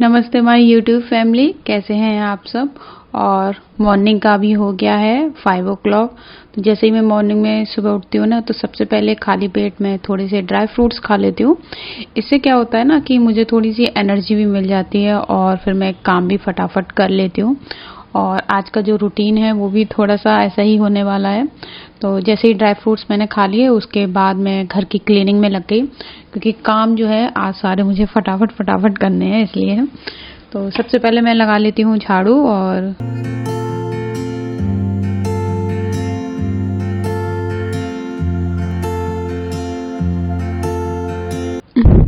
नमस्ते my YouTube family, कैसे हैं आप सब। और मॉर्निंग का भी हो गया है 5 o'clock। तो जैसे ही मैं मॉर्निंग में सुबह उठती हूँ ना, तो सबसे पहले खाली पेट में थोड़े से ड्राई फ्रूट्स खा लेती हूँ। इससे क्या होता है ना कि मुझे थोड़ी सी एनर्जी भी मिल जाती है और फिर मैं काम भी फटाफट कर लेती हूँ। और आज का जो रूटीन है वो भी थोड़ा सा ऐसा ही होने वाला है। तो जैसे ही ड्राई फ्रूट्स मैंने खा लिए, उसके बाद मैं घर की क्लीनिंग में लग गई, क्योंकि काम जो है आज सारे मुझे फटाफट करने हैं, इसलिए। तो सबसे पहले मैं लगा लेती हूँ झाड़ू। और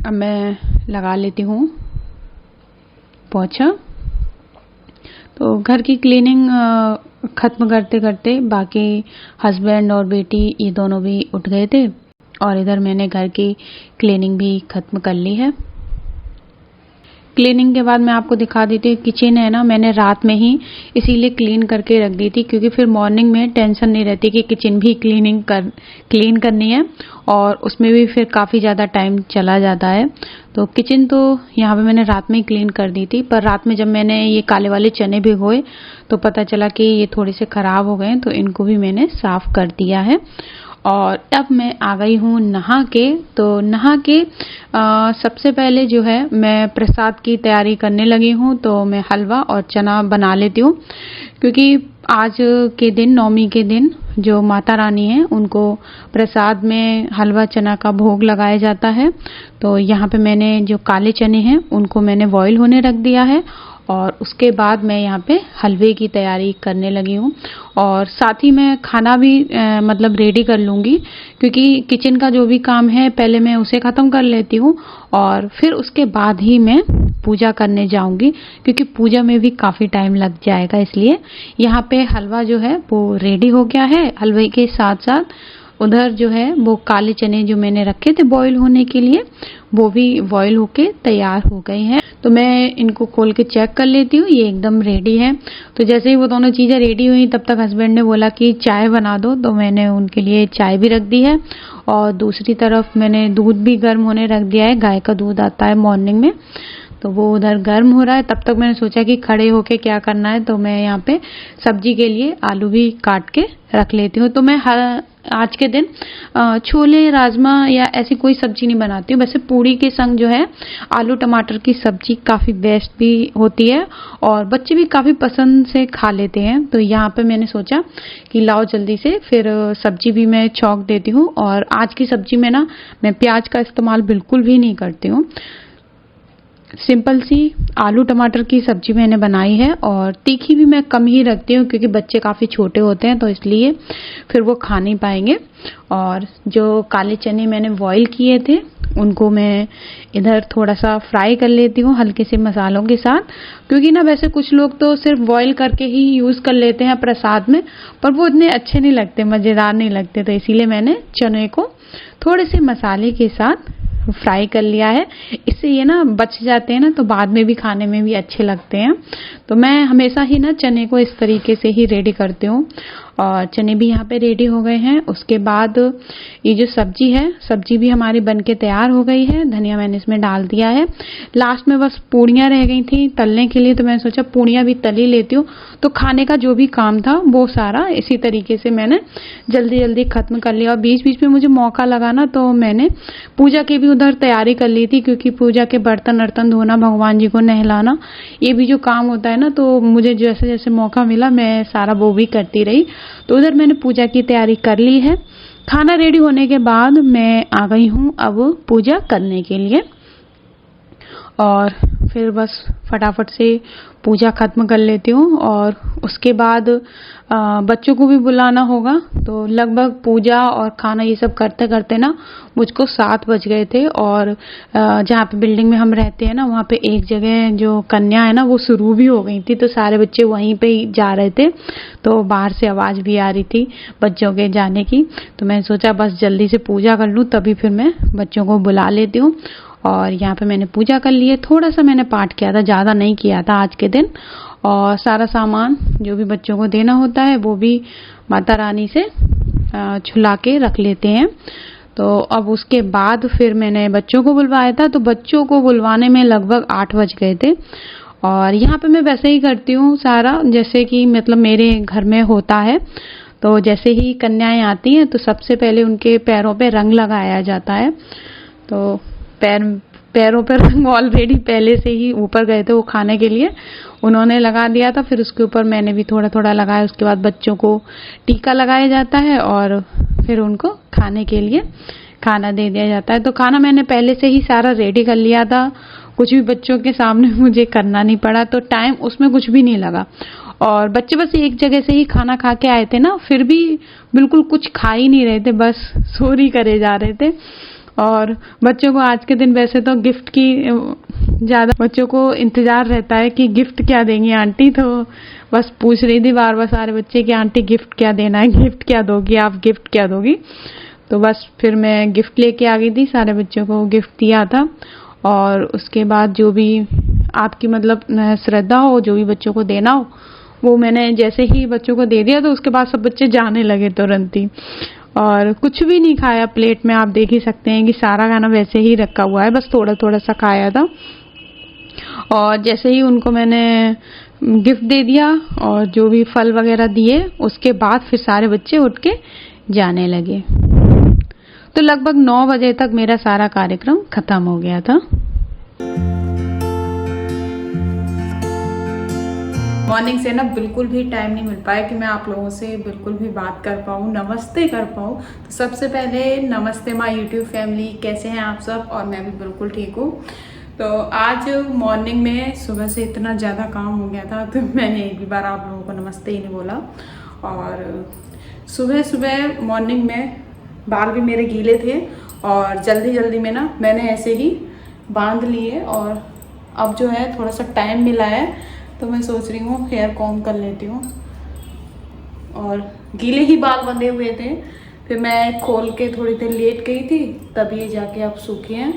अब मैं लगा लेती हूँ पोछा। तो घर की क्लीनिंग ख़त्म करते करते बाकी हस्बैंड और बेटी ये दोनों भी उठ गए थे, और इधर मैंने घर की क्लीनिंग भी ख़त्म कर ली है। क्लीनिंग के बाद मैं आपको दिखा देती हूँ, किचन है ना, मैंने रात में ही इसीलिए क्लीन करके रख दी थी, क्योंकि फिर मॉर्निंग में टेंशन नहीं रहती कि किचन भी क्लीन करनी है, और उसमें भी फिर काफ़ी ज़्यादा टाइम चला जाता है। तो किचन तो यहाँ पे मैंने रात में ही क्लीन कर दी थी, पर रात में जब मैंने ये काले वाले चने भिगोए तो पता चला कि ये थोड़े से ख़राब हो गए, तो इनको भी मैंने साफ़ कर दिया है। और अब मैं आ गई हूँ नहा के। तो नहा के सबसे पहले जो है मैं प्रसाद की तैयारी करने लगी हूँ। तो मैं हलवा और चना बना लेती हूँ, क्योंकि आज के दिन, नवमी के दिन, जो माता रानी है उनको प्रसाद में हलवा चना का भोग लगाया जाता है। तो यहाँ पे मैंने जो काले चने हैं उनको मैंने बॉईल होने रख दिया है, और उसके बाद मैं यहाँ पे हलवे की तैयारी करने लगी हूँ। और साथ ही मैं खाना भी मतलब रेडी कर लूँगी, क्योंकि किचन का जो भी काम है पहले मैं उसे ख़त्म कर लेती हूँ, और फिर उसके बाद ही मैं पूजा करने जाऊँगी, क्योंकि पूजा में भी काफ़ी टाइम लग जाएगा। इसलिए यहाँ पे हलवा जो है वो रेडी हो गया है। हलवे के साथ साथ उधर जो है वो काले चने जो मैंने रखे थे बॉईल होने के लिए, वो भी बॉईल होके तैयार हो गए हैं। तो मैं इनको खोल के चेक कर लेती हूँ, ये एकदम रेडी है। तो जैसे ही वो दोनों चीज़ें रेडी हुई, तब तक हस्बैंड ने बोला कि चाय बना दो, तो मैंने उनके लिए चाय भी रख दी है। और दूसरी तरफ मैंने दूध भी गर्म होने रख दिया है। गाय का दूध आता है मॉर्निंग में, तो वो उधर गर्म हो रहा है। तब तक मैंने सोचा कि खड़े होके क्या करना है, तो मैं यहाँ पे सब्जी के लिए आलू भी काट के रख लेती हूँ। तो मैं आज के दिन छोले, राजमा या ऐसी कोई सब्जी नहीं बनाती हूँ। वैसे पूड़ी के संग जो है आलू टमाटर की सब्जी काफ़ी बेस्ट भी होती है, और बच्चे भी काफ़ी पसंद से खा लेते हैं। तो यहाँ पे मैंने सोचा कि लाओ जल्दी से फिर सब्जी भी मैं छौंक देती हूँ। और आज की सब्जी में ना मैं प्याज का इस्तेमाल बिल्कुल भी नहीं करती हूँ। सिंपल सी आलू टमाटर की सब्जी मैंने बनाई है, और तीखी भी मैं कम ही रखती हूँ, क्योंकि बच्चे काफ़ी छोटे होते हैं, तो इसलिए फिर वो खा नहीं पाएंगे। और जो काले चने मैंने बॉईल किए थे उनको मैं इधर थोड़ा सा फ्राई कर लेती हूँ हल्के से मसालों के साथ, क्योंकि ना वैसे कुछ लोग तो सिर्फ बॉईल करके ही यूज़ कर लेते हैं प्रसाद में, पर वो इतने अच्छे नहीं लगते, मज़ेदार नहीं लगते। तो इसीलिए मैंने चने को थोड़े से मसाले के साथ फ्राई कर लिया है। इससे ये ना बच जाते हैं ना, तो बाद में भी खाने में भी अच्छे लगते हैं। तो मैं हमेशा ही ना चने को इस तरीके से ही रेडी करती हूँ। और चने भी यहाँ पे रेडी हो गए हैं। उसके बाद ये जो सब्जी है, सब्जी भी हमारी बन के तैयार हो गई है। धनिया मैंने इसमें डाल दिया है। लास्ट में बस पूड़ियाँ रह गई थी तलने के लिए, तो मैंने सोचा पूड़ियाँ भी तली लेती हूँ। तो खाने का जो भी काम था वो सारा इसी तरीके से मैंने जल्दी ख़त्म कर लिया। और बीच बीच में मुझे मौका लगा ना, तो मैंने पूजा की भी उधर तैयारी कर ली थी, क्योंकि पूजा के बर्तन वर्तन धोना, भगवान जी को नहलाना, ये भी जो काम होता है ना, तो मुझे जैसे जैसे मौका मिला मैं सारा वो भी करती रही। तो उधर मैंने पूजा की तैयारी कर ली है। खाना रेडी होने के बाद मैं आ गई हूँ अब पूजा करने के लिए, और फिर बस फटाफट से पूजा ख़त्म कर लेती हूँ। और उसके बाद बच्चों को भी बुलाना होगा, तो लगभग पूजा और खाना ये सब करते करते ना मुझको 7 बज गए थे। और जहाँ पे बिल्डिंग में हम रहते हैं ना, वहाँ पे एक जगह जो कन्या है ना वो शुरू भी हो गई थी, तो सारे बच्चे वहीं पे ही जा रहे थे। तो बाहर से आवाज़ भी आ रही थी बच्चों के जाने की। तो मैंने सोचा बस जल्दी से पूजा कर लूँ, तभी फिर मैं बच्चों को बुला लेती हूँ। और यहाँ पे मैंने पूजा कर ली है। थोड़ा सा मैंने पाठ किया था, ज़्यादा नहीं किया था आज के दिन। और सारा सामान जो भी बच्चों को देना होता है वो भी माता रानी से छुला के रख लेते हैं। तो अब उसके बाद फिर मैंने बच्चों को बुलवाया था, तो बच्चों को बुलवाने में लगभग 8 बज गए थे। और यहाँ पे मैं वैसे ही करती हूँ सारा, जैसे कि मतलब मेरे घर में होता है। तो जैसे ही कन्याएं आती हैं तो सबसे पहले उनके पैरों पे रंग लगाया जाता है। तो पैरों पे रंग ऑलरेडी पहले से ही ऊपर गए थे वो खाने के लिए, उन्होंने लगा दिया था। फिर उसके ऊपर मैंने भी थोड़ा थोड़ा लगाया। उसके बाद बच्चों को टीका लगाया जाता है और फिर उनको खाने के लिए खाना दे दिया जाता है। तो खाना मैंने पहले से ही सारा रेडी कर लिया था, कुछ भी बच्चों के सामने मुझे करना नहीं पड़ा, तो टाइम उसमें कुछ भी नहीं लगा। और बच्चे बस एक जगह से ही खाना खा के आए थे ना, फिर भी बिल्कुल कुछ खा ही नहीं रहे थे, बस सोरी करे जा रहे थे। और बच्चों को आज के दिन वैसे तो गिफ्ट की ज़्यादा बच्चों को इंतज़ार रहता है कि गिफ्ट क्या देंगी आंटी, तो बस पूछ रही थी बार बार सारे बच्चे कि आंटी गिफ्ट क्या देना है, गिफ्ट क्या दोगी आप, गिफ्ट क्या दोगी। तो बस फिर मैं गिफ्ट लेके आ गई थी, सारे बच्चों को गिफ्ट दिया था। और उसके बाद जो भी आपकी मतलब श्रद्धा हो, जो भी बच्चों को देना हो, वो मैंने जैसे ही बच्चों को दे दिया तो उसके बाद सब बच्चे जाने लगे तुरंत ही। और कुछ भी नहीं खाया प्लेट में, आप देख ही सकते हैं कि सारा खाना वैसे ही रखा हुआ है, बस थोड़ा थोड़ा सा खाया था। और जैसे ही उनको मैंने गिफ्ट दे दिया और जो भी फल वगैरह दिए, उसके बाद फिर सारे बच्चे उठ के जाने लगे। तो लगभग 9 बजे तक मेरा सारा कार्यक्रम खत्म हो गया था। मॉर्निंग से ना बिल्कुल भी टाइम नहीं मिल पाया कि मैं आप लोगों से बिल्कुल भी बात कर पाऊँ, नमस्ते कर पाऊँ। तो सबसे पहले नमस्ते माय यूट्यूब फैमिली, कैसे हैं आप सब? और मैं भी बिल्कुल ठीक हूँ। तो आज मॉर्निंग में सुबह से इतना ज़्यादा काम हो गया था, तो मैंने एक भी बार आप लोगों को नमस्ते ही नहीं बोला। और सुबह सुबह मॉर्निंग में बाल भी मेरे गीले थे और जल्दी जल्दी में ना मैंने ऐसे ही बांध लिए। और अब जो है थोड़ा सा टाइम मिला है तो मैं सोच रही हूँ हेयर कॉम्ब कर लेती हूँ। और गीले ही बाल बंधे हुए थे, फिर मैं खोल के थोड़ी देर लेट गई थी, तभी जाके अब सूखे हैं।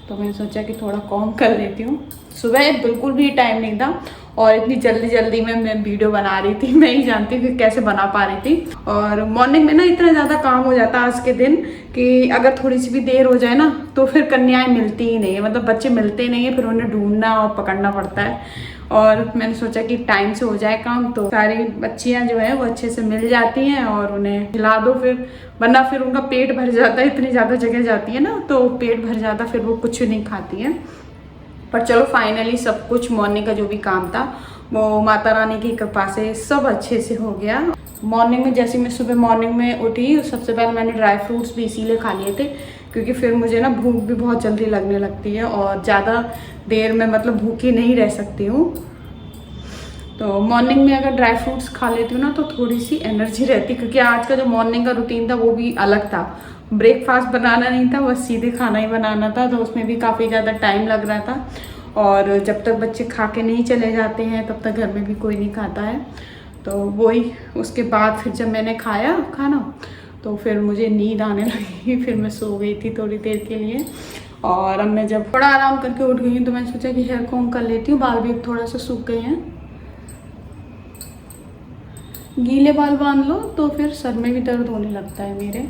तो मैंने सोचा कि थोड़ा कॉम्ब कर लेती हूँ। सुबह बिल्कुल भी टाइम नहीं था और इतनी जल्दी जल्दी में मैं वीडियो बना रही थी, मैं ही जानती हूँ कि कैसे बना पा रही थी। और मॉर्निंग में ना इतना ज़्यादा काम हो जाता है आज के दिन कि अगर थोड़ी सी भी देर हो जाए ना तो फिर कन्याएं मिलती ही नहीं है, मतलब बच्चे मिलते ही नहीं है, फिर उन्हें ढूंढना और पकड़ना पड़ता है। और मैंने सोचा कि टाइम से हो जाए काम, तो सारी बच्चियां जो है वो अच्छे से मिल जाती हैं और उन्हें खिला दो फिर, वरना फिर उनका पेट भर जाता है, इतनी ज़्यादा जगह जाती है ना तो पेट भर जाता, फिर वो कुछ नहीं खाती हैं। पर चलो फाइनली सब कुछ मॉर्निंग का जो भी काम था वो माता रानी की कृपा से सब अच्छे से हो गया। मॉर्निंग में जैसे मैं सुबह मॉर्निंग में उठी, सबसे पहले मैंने ड्राई फ्रूट्स भी इसीलिए खा लिए थे क्योंकि फिर मुझे ना भूख भी बहुत जल्दी लगने लगती है और ज़्यादा देर में मतलब भूखी नहीं रह सकती हूँ। तो मॉर्निंग में अगर ड्राई फ्रूट्स खा लेती हूँ ना तो थोड़ी सी एनर्जी रहती, क्योंकि आज का जो मॉर्निंग का रूटीन था वो भी अलग था। ब्रेकफास्ट बनाना नहीं था, बस सीधे खाना ही बनाना था, तो उसमें भी काफ़ी ज़्यादा टाइम लग रहा था। और जब तक बच्चे खा के नहीं चले जाते हैं तब तक घर में भी कोई नहीं खाता है। तो वही उसके बाद फिर जब मैंने खाया खाना तो फिर मुझे नींद आने लगी, फिर मैं सो गई थी थोड़ी देर के लिए। और अब मैं जब थोड़ा आराम करके उठ गई हूँ तो मैंने सोचा कि हेयर कॉम्ब कर लेती हूँ, बाल भी थोड़ा सा सूख गए हैं। गीले बाल बांध लो तो फिर सर में भी दर्द होने लगता है मेरे।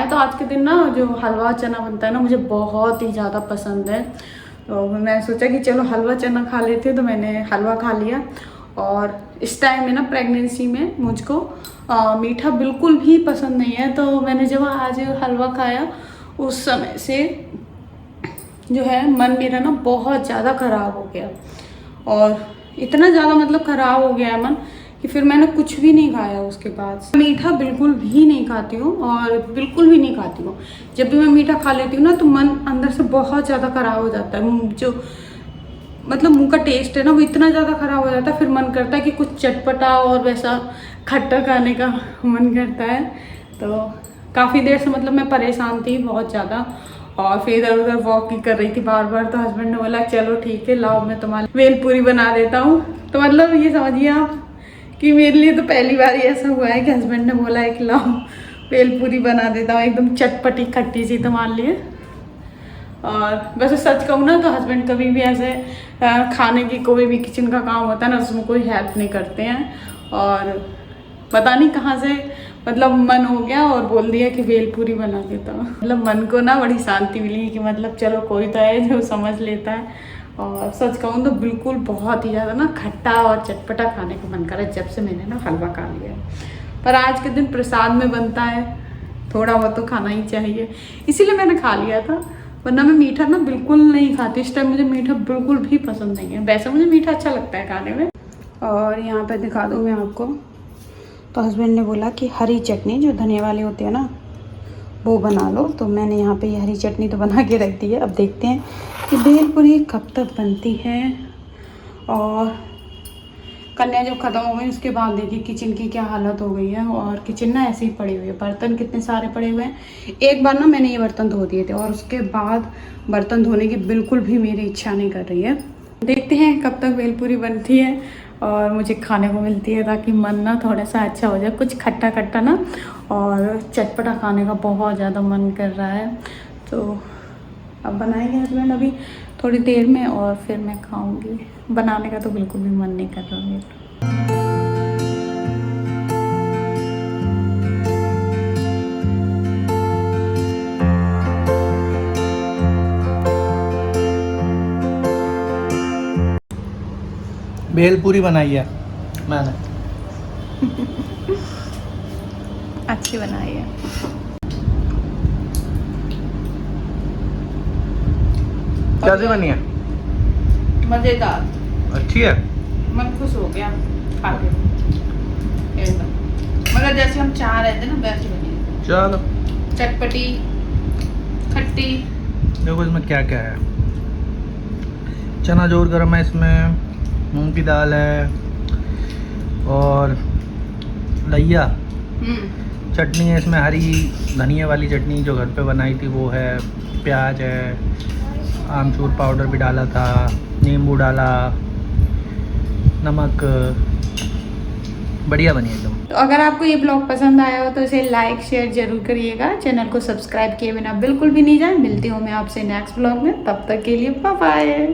तो आज के दिन ना जो हलवा चना बनता है ना मुझे बहुत ही ज़्यादा पसंद है, तो मैं सोचा कि चलो हलवा चना खा लेते, तो मैंने हलवा खा लिया। और इस टाइम में ना प्रेगनेंसी में मुझको मीठा बिल्कुल भी पसंद नहीं है, तो मैंने जब आज हलवा खाया उस समय से जो है मन मेरा ना बहुत ज़्यादा ख़राब हो गया। और इतना ज़्यादा मतलब ख़राब हो गया मन कि फिर मैंने कुछ भी नहीं खाया उसके बाद। मीठा बिल्कुल भी नहीं खाती हूँ और बिल्कुल भी नहीं खाती हूँ। जब भी मैं मीठा खा लेती हूँ ना तो मन अंदर से बहुत ज़्यादा ख़राब हो जाता है, जो मतलब मुंह का टेस्ट है ना वो इतना ज़्यादा ख़राब हो जाता है, फिर मन करता है कि कुछ चटपटा और वैसा खट्टा खाने का मन करता है। तो काफ़ी देर से मतलब मैं परेशान थी बहुत ज़्यादा, और फिर इधर उधर वॉक ही कर रही थी बार बार। तो हस्बैंड ने बोला चलो ठीक है लाओ मैं तुम्हारी भेलपूरी बना देता हूँ। तो मतलब ये समझिए आप कि मेरे लिए तो पहली बार ही ऐसा हुआ है कि हस्बैंड ने बोला है कि लाओ भेलपूरी बना देता हूँ, एकदम चटपटी खट्टी सी तुम्हारे लिए। और वैसे सच कहूँ ना तो हस्बैंड कभी भी ऐसे खाने की कोई भी किचन का काम होता है ना उसमें कोई हेल्प नहीं करते हैं। और पता नहीं कहाँ से मतलब मन हो गया और बोल दिया कि भेलपूरी बना देता हूँ। मतलब मन को ना बड़ी शांति मिली कि मतलब चलो कोई तो है जो समझ लेता है। और सच कहूँ तो बिल्कुल बहुत ही ज़्यादा ना खट्टा और चटपटा खाने का मन कर रहा है जब से मैंने ना हलवा खा लिया। पर आज के दिन प्रसाद में बनता है, थोड़ा बहुत तो खाना ही चाहिए, इसीलिए मैंने खा लिया था। वरना मैं मीठा ना बिल्कुल नहीं खाती, इस टाइम मुझे मीठा बिल्कुल भी पसंद नहीं है। वैसे मुझे मीठा अच्छा लगता है खाने में। और यहाँ पे दिखा दूँ मैं आपको, तो हस्बैंड ने बोला कि हरी चटनी जो धनिया वाली होती है ना वो बना लो, तो मैंने यहाँ पे ये हरी चटनी तो बना के रख दी है। अब देखते हैं कि भेलपूरी कब तक बनती है। और कन्या जब ख़त्म हो गई उसके बाद देखिए किचन की क्या हालत हो गई है। और किचन ना ऐसे ही पड़ी हुई है, बर्तन कितने सारे पड़े हुए हैं। एक बार ना मैंने ये बर्तन धो दिए थे और उसके बाद बर्तन धोने की बिल्कुल भी मेरी इच्छा नहीं कर रही है। देखते हैं कब तक भेलपूरी बनती है और मुझे खाने को मिलती है, ताकि मन ना थोड़ा सा अच्छा हो जाए। कुछ खट्टा खट्टा ना और चटपटा खाने का बहुत ज़्यादा मन कर रहा है। तो अब बनाएंगे हस्बैंड अभी थोड़ी देर में और फिर मैं खाऊंगी। बनाने का तो बिल्कुल भी मन नहीं कर रहा मेरा। भेलपूरी बनाई है मैंने। अच्छी बनाई है। कैसी बनी है? मज़ेदार, अच्छी है। मन खुश हो गया खा के एकदम, मतलब जैसे हम चाह रहे थे ना वैसी बनी है। चलो चटपटी खट्टी। देखो इसमें क्या क्या है। चना जोर गरम है, इसमें मूंग की दाल है और लैया चटनी है, इसमें हरी धनिया वाली चटनी जो घर पे बनाई थी वो है, प्याज है, आमचूर पाउडर भी डाला था, नींबू डाला, नमक, बढ़िया बनी एकदम। तो अगर आपको ये ब्लॉग पसंद आया हो तो इसे लाइक शेयर जरूर करिएगा। चैनल को सब्सक्राइब किए बिना बिल्कुल भी नहीं जाए। मिलती हूँ मैं आपसे नेक्स्ट ब्लॉग में, तब तक के लिए बाय बाय।